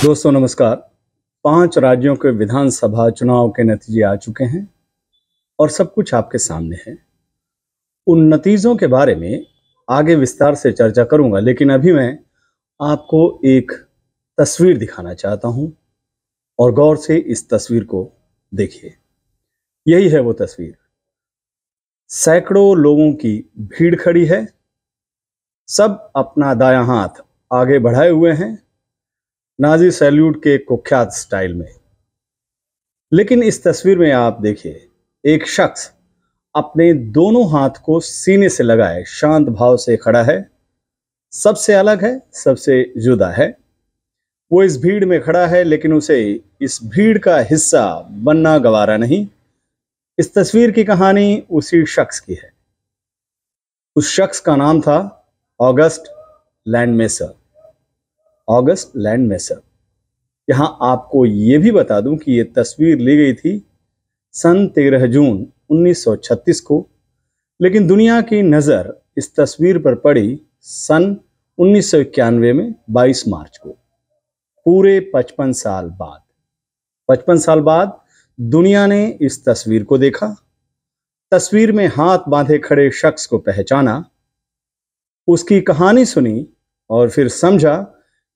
दोस्तों नमस्कार। 5 राज्यों के विधानसभा चुनाव के नतीजे आ चुके हैं और सब कुछ आपके सामने है। उन नतीजों के बारे में आगे विस्तार से चर्चा करूंगा, लेकिन अभी मैं आपको एक तस्वीर दिखाना चाहता हूं और गौर से इस तस्वीर को देखिए। यही है वो तस्वीर। सैकड़ों लोगों की भीड़ खड़ी है, सब अपना दायां हाथ आगे बढ़ाए हुए हैं, नाजी सैल्यूट के कुख्यात स्टाइल में। लेकिन इस तस्वीर में आप देखिए, एक शख्स अपने दोनों हाथ को सीने से लगाए शांत भाव से खड़ा है। सबसे अलग है, सबसे जुदा है। वो इस भीड़ में खड़ा है, लेकिन उसे इस भीड़ का हिस्सा बनना गवारा नहीं। इस तस्वीर की कहानी उसी शख्स की है। उस शख्स का नाम था ऑगस्ट लैंडमेसर। ऑगस्ट लैंडमेसर। यहां आपको यह भी बता दूं कि यह तस्वीर ली गई थी सन 13 जून 1936 को, लेकिन दुनिया की नजर इस तस्वीर पर पड़ी सन 1991 में 22 मार्च को। पूरे 55 साल बाद 55 साल बाद दुनिया ने इस तस्वीर को देखा। तस्वीर में हाथ बांधे खड़े शख्स को पहचाना, उसकी कहानी सुनी और फिर समझा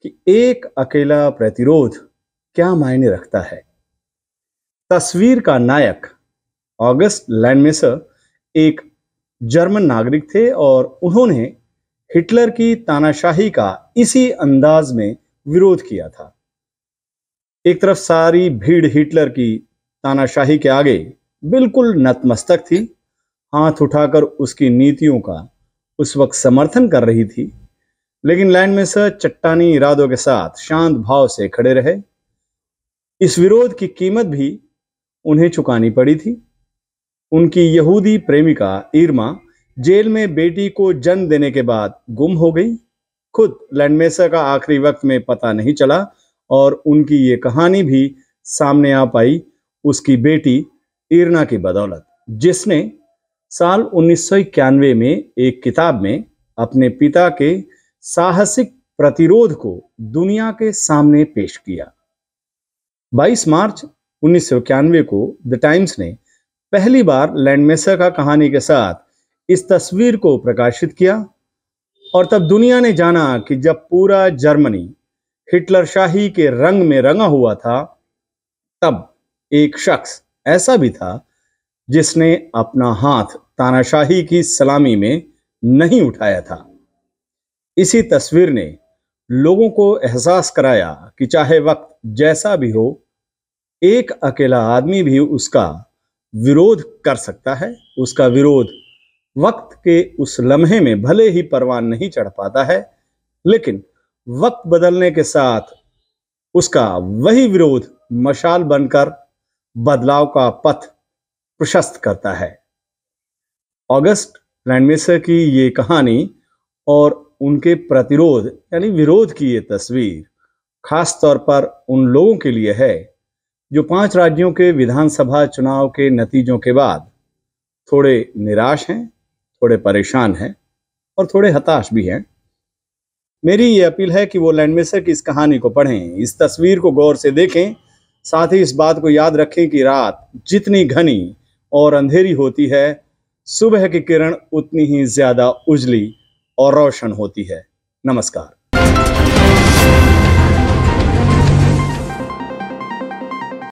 कि एक अकेला प्रतिरोध क्या मायने रखता है। तस्वीर का नायक ऑगस्ट लैंडमेसर एक जर्मन नागरिक थे और उन्होंने हिटलर की तानाशाही का इसी अंदाज में विरोध किया था। एक तरफ सारी भीड़ हिटलर की तानाशाही के आगे बिल्कुल नतमस्तक थी, हाथ उठाकर उसकी नीतियों का उस वक्त समर्थन कर रही थी, लेकिन लैंडमेसर चट्टानी इरादों के साथ शांत भाव से खड़े रहे। इस विरोध की कीमत भी उन्हें चुकानी पड़ी थी। उनकी यहूदी प्रेमिका इरमा जेल में बेटी को जन्म देने के बाद गुम हो गई। खुद लैंडमेसर का आखिरी वक्त में पता नहीं चला और उनकी ये कहानी भी सामने आ पाई उसकी बेटी इरना की बदौलत, जिसने साल 1991 में एक किताब में अपने पिता के साहसिक प्रतिरोध को दुनिया के सामने पेश किया। 22 मार्च 1991 को द टाइम्स ने पहली बार लैंडमेसर का कहानी के साथ इस तस्वीर को प्रकाशित किया और तब दुनिया ने जाना कि जब पूरा जर्मनी हिटलर शाही के रंग में रंगा हुआ था, तब एक शख्स ऐसा भी था जिसने अपना हाथ तानाशाही की सलामी में नहीं उठाया था। इसी तस्वीर ने लोगों को एहसास कराया कि चाहे वक्त जैसा भी हो, एक अकेला आदमी भी उसका विरोध कर सकता है। उसका विरोध वक्त के उस लम्हे में भले ही परवान नहीं चढ़ पाता है, लेकिन वक्त बदलने के साथ उसका वही विरोध मशाल बनकर बदलाव का पथ प्रशस्त करता है। ऑगस्ट लैंडमेसर की ये कहानी और उनके प्रतिरोध यानी विरोध की ये तस्वीर खास तौर पर उन लोगों के लिए है जो 5 राज्यों के विधानसभा चुनाव के नतीजों के बाद थोड़े निराश हैं, थोड़े परेशान हैं और थोड़े हताश भी हैं। मेरी ये अपील है कि वो लैंडमेसर की इस कहानी को पढ़ें, इस तस्वीर को गौर से देखें, साथ ही इस बात को याद रखें कि रात जितनी घनी और अंधेरी होती है, सुबह की किरण उतनी ही ज्यादा उजली और रोशन होती है। नमस्कार।